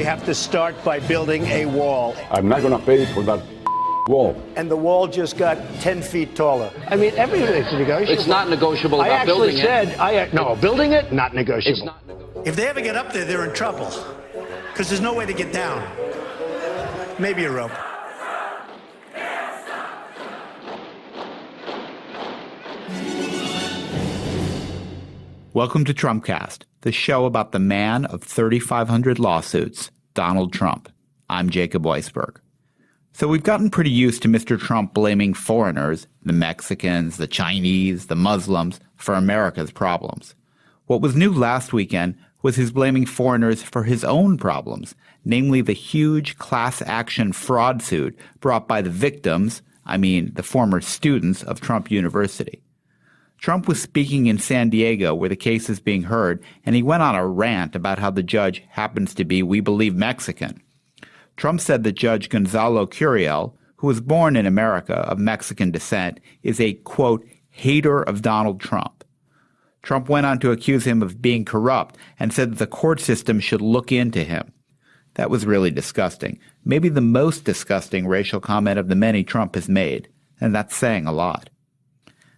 have to start by building a wall. I'm not going to pay for that wall. And the wall just got 10 feet taller. I mean, everything's negotiable. It's not negotiable about building it. No, building it, not negotiable. It's not negotiable. If they ever get up there, they're in trouble. Because there's no way to get down. Maybe a rope. Welcome to Trumpcast, the show about the man of 3,500 lawsuits, Donald Trump. I'm Jacob Weisberg. So we've gotten pretty used to Mr. Trump blaming foreigners, the Mexicans, the Chinese, the Muslims, for America's problems. What was new last weekend was his blaming foreigners for his own problems, namely the huge class action fraud suit brought by the victims, the former students of Trump University. Trump was speaking in San Diego where the case is being heard, and he went on a rant about how the judge happens to be, we believe, Mexican. Trump said that Judge Gonzalo Curiel, who was born in America of Mexican descent, is a, quote, hater of Donald Trump. Trump went on to accuse him of being corrupt and said that the court system should look into him. That was really disgusting, maybe the most disgusting racial comment of the many Trump has made, and that's saying a lot.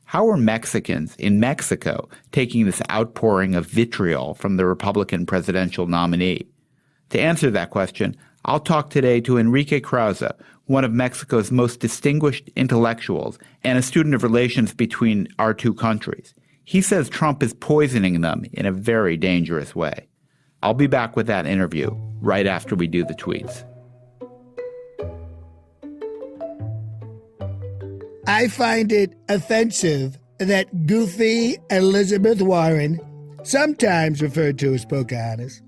How are Mexicans in Mexico taking this outpouring of vitriol from the Republican presidential nominee? To answer that question, I'll talk today to Enrique Krause, one of Mexico's most distinguished intellectuals and a student of relations between our two countries. He says Trump is poisoning them in a very dangerous way. I'll be back with that interview right after we do the tweets. I find it offensive that goofy Elizabeth Warren, sometimes referred to as Pocahontas,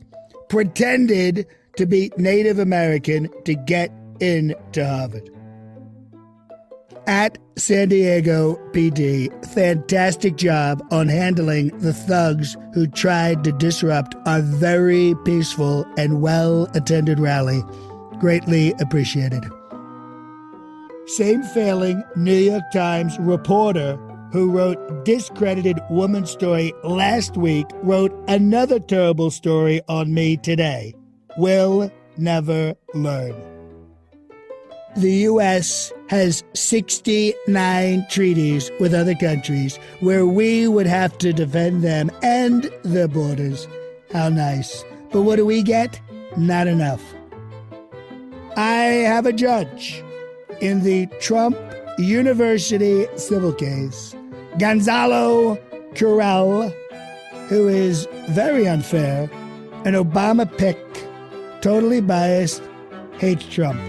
pretended to be Native American to get into Harvard. At San Diego PD, fantastic job on handling the thugs who tried to disrupt our very peaceful and well-attended rally. Greatly appreciated. Same failing New York Times reporter who wrote discredited woman story last week wrote another terrible story on me today. Will never learn. The U.S. has 69 treaties with other countries where we would have to defend them and their borders. How nice. But what do we get? Not enough. I have a judge in the Trump University civil case, Gonzalo Curiel, who is very unfair, an Obama pick, totally biased, hates Trump.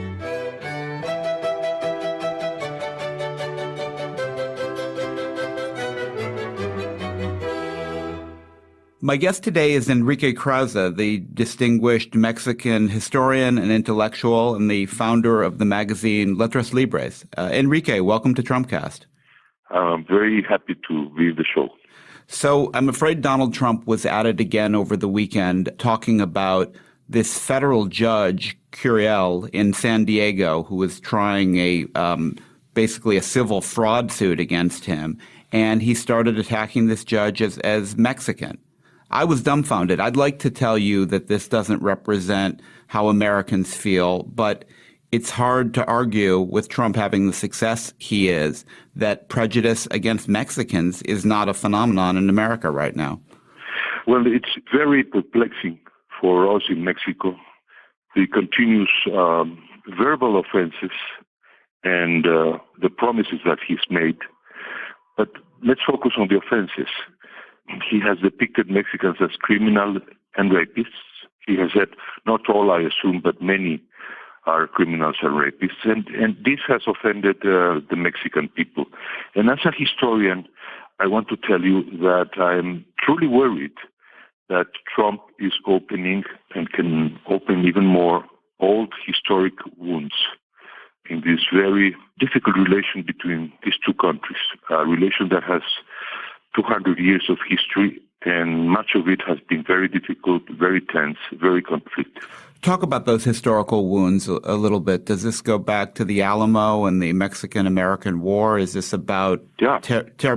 My guest today is Enrique Krause, the distinguished Mexican historian and intellectual and the founder of the magazine Letras Libres. Enrique, welcome to Trumpcast. I'm very happy to be the show. So I'm afraid Donald Trump was at it again over the weekend talking about this federal judge, Curiel, in San Diego, who was trying basically a civil fraud suit against him. And he started attacking this judge as Mexican. I was dumbfounded. I'd like to tell you that this doesn't represent how Americans feel, but it's hard to argue with Trump having the success he is that prejudice against Mexicans is not a phenomenon in America right now. Well, it's very perplexing for us in Mexico, the continuous verbal offenses and the promises that he's made. But let's focus on the offenses. He has depicted Mexicans as criminal and rapists. He has said, not all, I assume, but many are criminals and rapists. And this has offended the Mexican people. And as a historian, I want to tell you that I'm truly worried that Trump is opening and can open even more old historic wounds in this very difficult relation between these two countries, a relation that has 200 years of history, and much of it has been very difficult, very tense, very conflicted. Talk about those historical wounds a little bit. Does this go back to the Alamo and the Mexican-American War? Is this about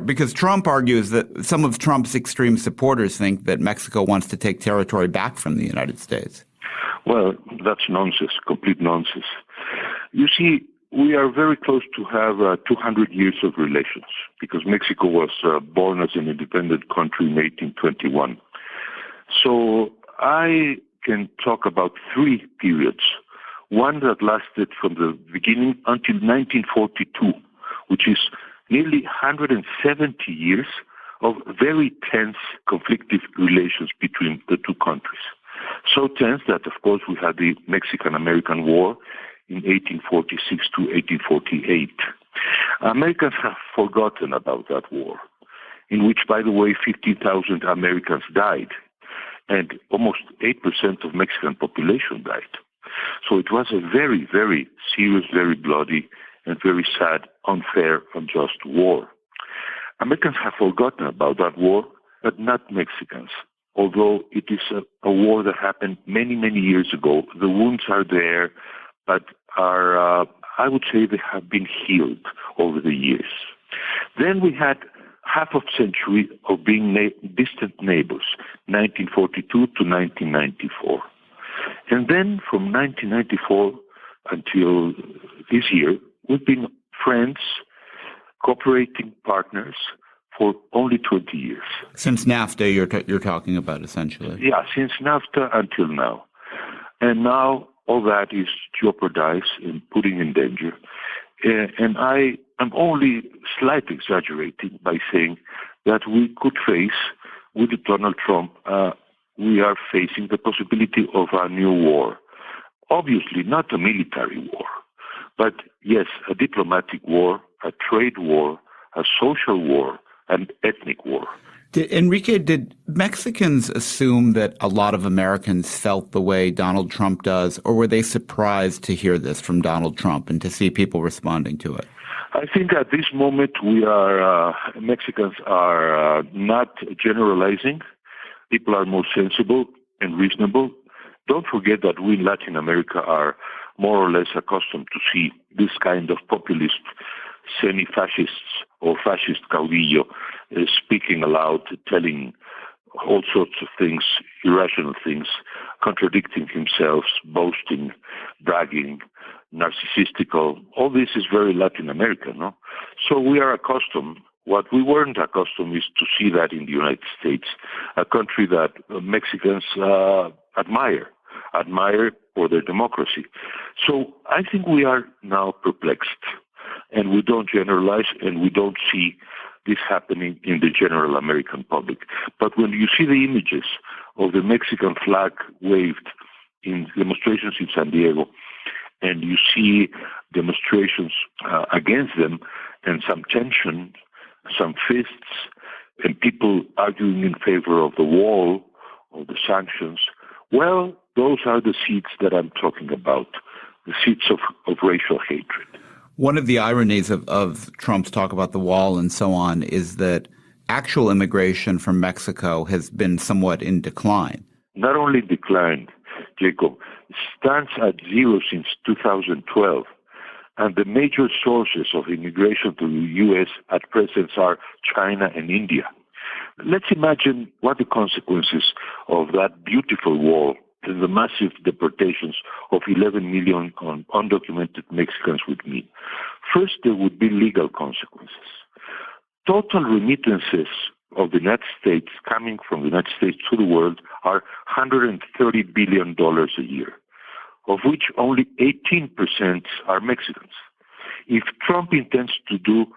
because Trump argues that some of Trump's extreme supporters think that Mexico wants to take territory back from the United States. Well, that's nonsense, complete nonsense. You see, we are very close to have 200 years of relations because Mexico was born as an independent country in 1821. So I can talk about three periods. One that lasted from the beginning until 1942, which is nearly 170 years of very tense, conflictive relations between the two countries. So tense that, of course, we had the Mexican-American War in 1846 to 1848. Americans have forgotten about that war, in which, by the way, 50,000 Americans died, and almost 8% of Mexican population died. So it was a very, very serious, very bloody, and very sad, unfair, unjust war. Americans have forgotten about that war, but not Mexicans. Although it is a war that happened many, many years ago, the wounds are there, but are, I would say, they have been healed over the years. Then we had half a century of being distant neighbors, 1942 to 1994. And then from 1994 until this year, we've been friends, cooperating partners for only 20 years. Since NAFTA, you're talking about, essentially. Yeah, since NAFTA until now. And now all that is jeopardized and putting in danger. And I am only slightly exaggerating by saying that we could face, with Donald Trump, we are facing the possibility of a new war. Obviously, not a military war, but yes, a diplomatic war, a trade war, a social war, an ethnic war. Enrique, did Mexicans assume that a lot of Americans felt the way Donald Trump does, or were they surprised to hear this from Donald Trump and to see people responding to it? I think at this moment Mexicans are not generalizing. People are more sensible and reasonable. Don't forget that we in Latin America are more or less accustomed to see this kind of populist semi-fascists or fascist caudillo speaking aloud, telling all sorts of things, irrational things, contradicting himself, boasting, bragging, narcissistical. All this is very Latin American, no? So we are accustomed. What we weren't accustomed is to see that in the United States, a country that Mexicans admire for their democracy. So I think we are now perplexed. And we don't generalize, and we don't see this happening in the general American public. But when you see the images of the Mexican flag waved in demonstrations in San Diego, and you see demonstrations against them, and some tension, some fists, and people arguing in favor of the wall, of the sanctions, well, those are the seeds that I'm talking about, the seeds of racial hatred. One of the ironies of Trump's talk about the wall and so on is that actual immigration from Mexico has been somewhat in decline. Not only declined, Jacob, it stands at zero since 2012. And the major sources of immigration to the U.S. at present are China and India. Let's imagine what the consequences of that beautiful wall and the massive deportations of 11 million undocumented Mexicans would mean. First, there would be legal consequences. Total remittances of the United States coming from the United States to the world are $130 billion a year, of which only 18% are Mexicans. If Trump intends to do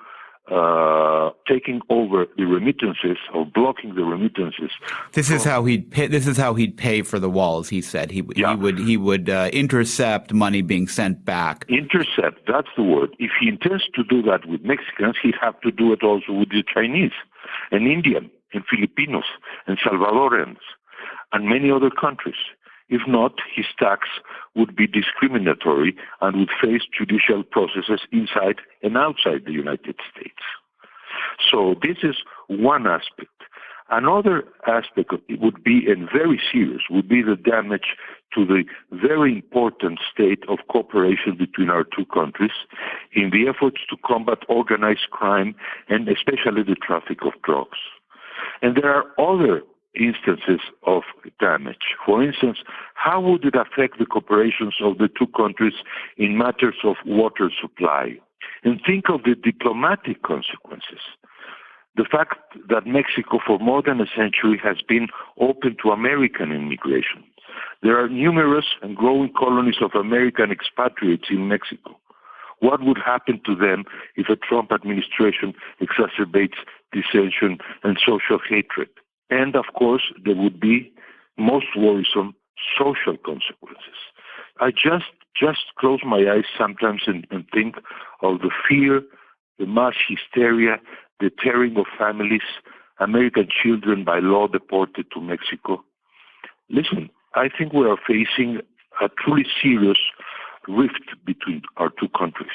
taking over the remittances or blocking the remittances. This is how he'd pay for the walls. He said he would intercept money being sent back. Intercept, that's the word. If he intends to do that with Mexicans, he'd have to do it also with the Chinese and Indian and Filipinos and Salvadorans and many other countries. If not, his tax would be discriminatory and would face judicial processes inside and outside the United States. So this is one aspect. Another aspect would be, and very serious, would be the damage to the very important state of cooperation between our two countries in the efforts to combat organized crime and especially the traffic of drugs. And there are other instances of damage. For instance, how would it affect the cooperations of the two countries in matters of water supply? And think of the diplomatic consequences. The fact that Mexico for more than a century has been open to American immigration. There are numerous and growing colonies of American expatriates in Mexico. What would happen to them if a Trump administration exacerbates dissension and social hatred? And of course, there would be most worrisome social consequences. I just close my eyes sometimes and think of the fear, the mass hysteria, the tearing of families, American children by law deported to Mexico. Listen, I think we are facing a truly serious rift between our two countries.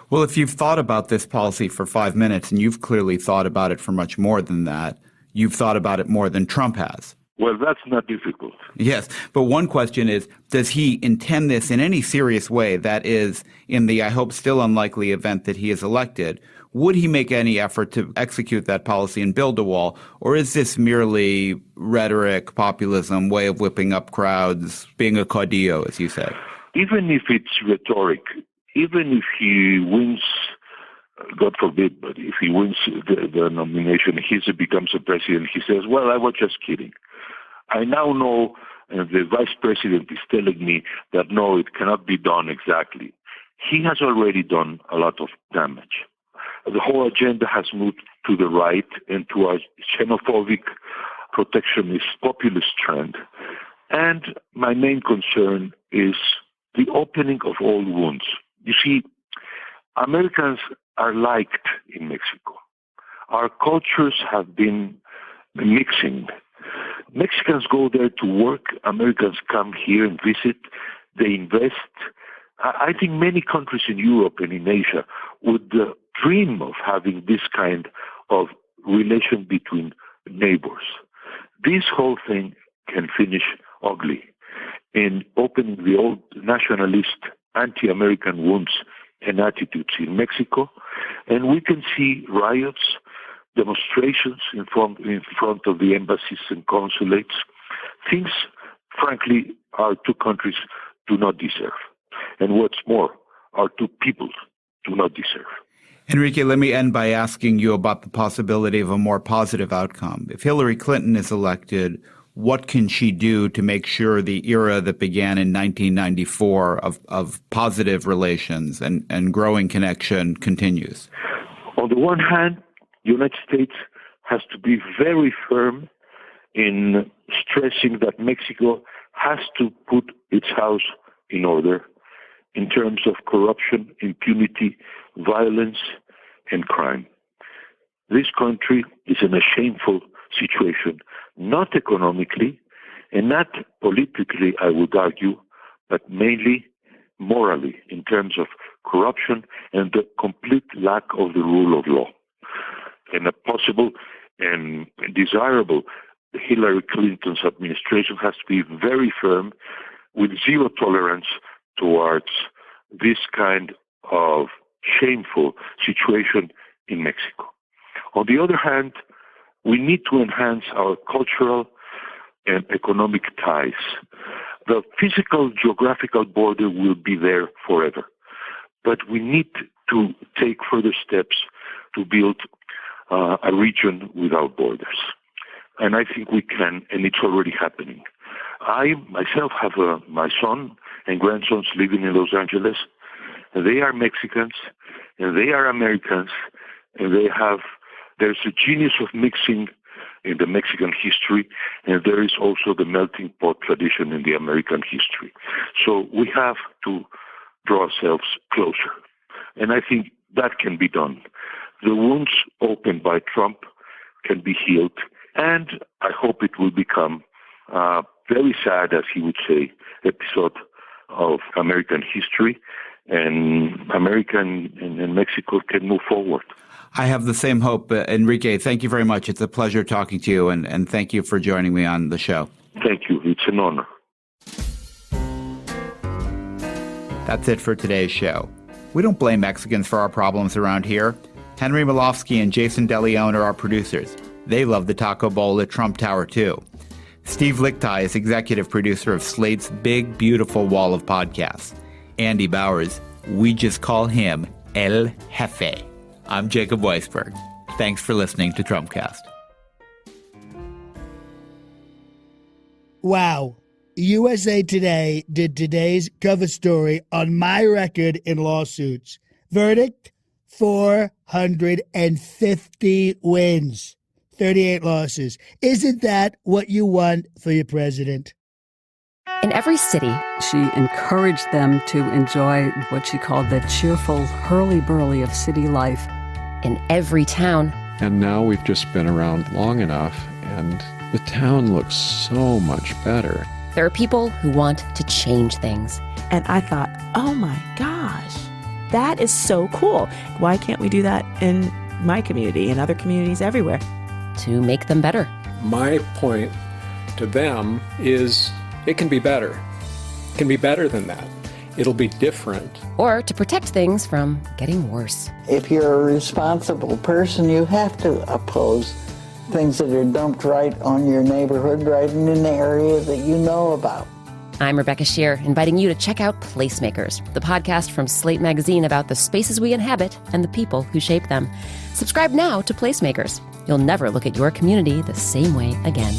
Well, if you've thought about this policy for 5 minutes, and you've clearly thought about it for much more than that, you've thought about it more than Trump has. Well, that's not difficult. Yes, but one question is, does he intend this in any serious way? That is, in the, I hope, still unlikely event that he is elected, would he make any effort to execute that policy and build a wall? Or is this merely rhetoric, populism, way of whipping up crowds, being a caudillo, as you said? Even if it's rhetoric, even if he wins, God forbid, but if he wins the nomination, he becomes a president, he says, well, I was just kidding. I now know the vice president is telling me that no, it cannot be done exactly. He has already done a lot of damage. The whole agenda has moved to the right and to a xenophobic, protectionist, populist trend. And my main concern is the opening of old wounds. You see, Americans are liked in Mexico. Our cultures have been mixing. Mexicans go there to work. Americans come here and visit. They invest. I think many countries in Europe and in Asia would dream of having this kind of relation between neighbors. This whole thing can finish ugly in opening the old nationalist, anti-American wounds and attitudes in Mexico. And we can see riots, demonstrations in front of the embassies and consulates, things, frankly, our two countries do not deserve. And what's more, our two peoples do not deserve. Enrique, let me end by asking you about the possibility of a more positive outcome. If Hillary Clinton is elected, what can she do to make sure the era that began in 1994 of positive relations and growing connection continues? On the one hand, the United States has to be very firm in stressing that Mexico has to put its house in order in terms of corruption, impunity, violence, and crime. This country is in a shameful situation, not economically and not politically, I would argue, but mainly morally in terms of corruption and the complete lack of the rule of law. And a possible and desirable Hillary Clinton's administration has to be very firm with zero tolerance towards this kind of shameful situation in Mexico. On the other hand, we need to enhance our cultural and economic ties. The physical geographical border will be there forever, but we need to take further steps to build a region without borders. And I think we can, and it's already happening. I myself have my son and grandsons living in Los Angeles. They are Mexicans, and they are Americans, and there's a genius of mixing in the Mexican history, and there is also the melting pot tradition in the American history. So we have to draw ourselves closer. And I think that can be done. The wounds opened by Trump can be healed, and I hope it will become very sad, as he would say, episode of American history, and America and Mexico can move forward. I have the same hope. Enrique, thank you very much. It's a pleasure talking to you, and thank you for joining me on the show. Thank you. It's an honor. That's it for today's show. We don't blame Mexicans for our problems around here. Henry Malofsky and Jason DeLeon are our producers. They love the taco bowl at Trump Tower, too. Steve Lichtai is executive producer of Slate's Big Beautiful Wall of Podcasts. Andy Bowers, we just call him El Jefe. I'm Jacob Weisberg. Thanks for listening to Trumpcast. Wow. USA Today did today's cover story on my record in lawsuits. Verdict, 450 wins, 38 losses. Isn't that what you want for your president? In every city, she encouraged them to enjoy what she called the cheerful hurly-burly of city life. In every town. And now we've just been around long enough, and the town looks so much better. There are people who want to change things. And I thought, oh my gosh, that is so cool. Why can't we do that in my community and other communities everywhere? To make them better. My point to them is it can be better. It can be better than that. It'll be different. Or to protect things from getting worse. If you're a responsible person, you have to oppose things that are dumped right on your neighborhood, right in an area that you know about. I'm Rebecca Shear, inviting you to check out Placemakers, the podcast from Slate Magazine about the spaces we inhabit and the people who shape them. Subscribe now to Placemakers. You'll never look at your community the same way again.